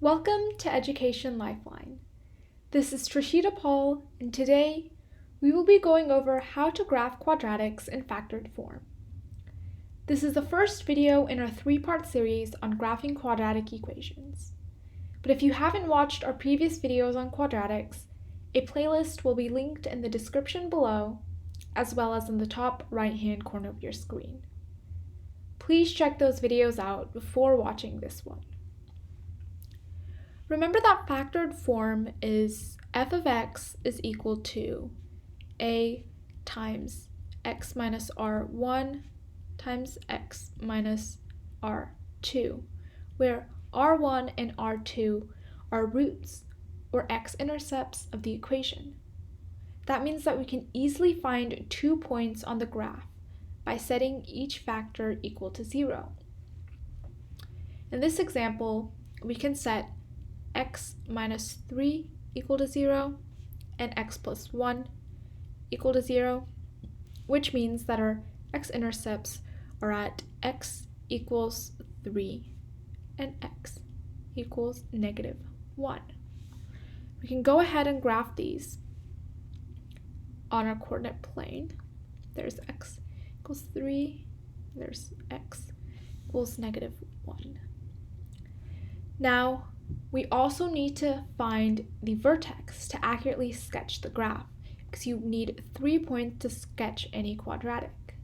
Welcome to Education Lifeline. This is Trishita Paul, and today we will be going over how to graph quadratics in factored form. This is the first video in our three-part series on graphing quadratic equations. But if you haven't watched our previous videos on quadratics, a playlist will be linked in the description below, as well as in the top right-hand corner of your screen. Please check those videos out before watching this one. Remember that factored form is f of x is equal to a times x minus r1 times x minus r2, where r1 and r2 are roots or x-intercepts of the equation. That means that we can easily find 2 points on the graph by setting each factor equal to 0. In this example, we can set x minus 3 equal to 0 and x plus 1 equal to 0, which means that our x-intercepts are at x equals 3 and x equals negative 1. We can go ahead and graph these on our coordinate plane. There's x equals 3, there's x equals negative 1. Now, we also need to find the vertex to accurately sketch the graph, because you need 3 points to sketch any quadratic.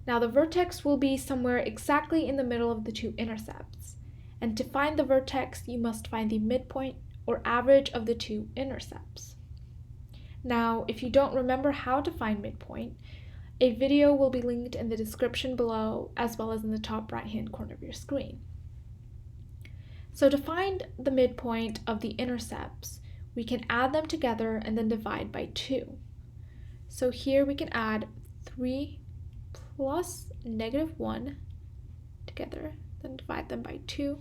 Now, the vertex will be somewhere exactly in the middle of the two intercepts, and to find the vertex, you must find the midpoint or average of the two intercepts. Now, if you don't remember how to find midpoint, a video will be linked in the description below, as well as in the top right-hand corner of your screen. So to find the midpoint of the intercepts, we can add them together and then divide by 2. So here we can add 3 plus negative 1 together, then divide them by 2.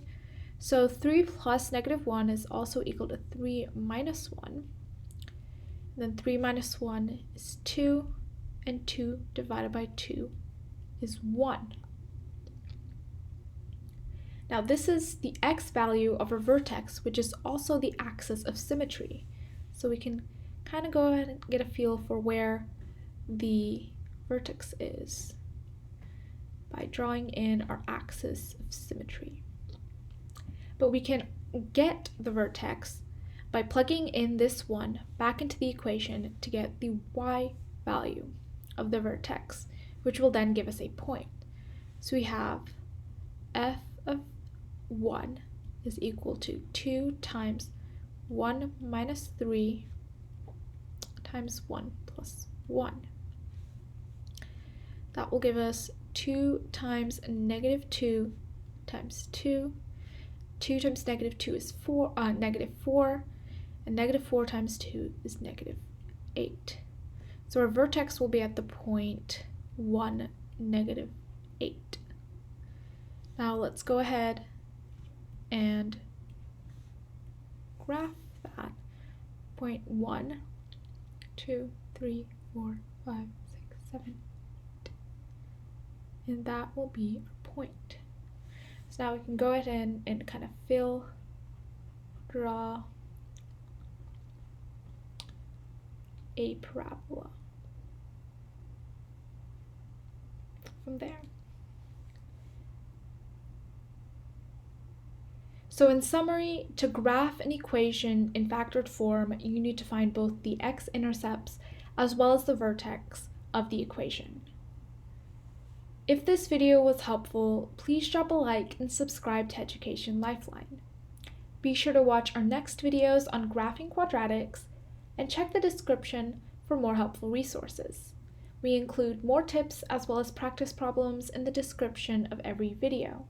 So 3 plus negative 1 is also equal to 3 minus 1. Then 3 minus 1 is 2, and 2 divided by 2 is 1. Now this is the x value of our vertex, which is also the axis of symmetry. So we can kind of go ahead and get a feel for where the vertex is by drawing in our axis of symmetry. But we can get the vertex by plugging in this one back into the equation to get the y value of the vertex, which will then give us a point. So we have f of 1 is equal to 2 times 1 minus 3 times 1 plus 1. That will give us 2 times negative 2 times 2. 2 times negative 2 is negative 4, and negative 4 times 2 is negative 8. So our vertex will be at the point 1, negative 8. Now let's go ahead and graph that. Point 1, 2, 3, 4, 5, 6, 7, 8. And that will be our point. So now we can go ahead and kind of draw a parabola from there. So in summary, to graph an equation in factored form, you need to find both the x-intercepts as well as the vertex of the equation. If this video was helpful, please drop a like and subscribe to Education Lifeline. Be sure to watch our next videos on graphing quadratics and check the description for more helpful resources. We include more tips as well as practice problems in the description of every video.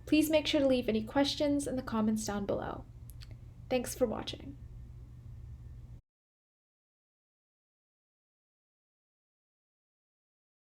Please make sure to leave any questions in the comments down below. Thanks for watching.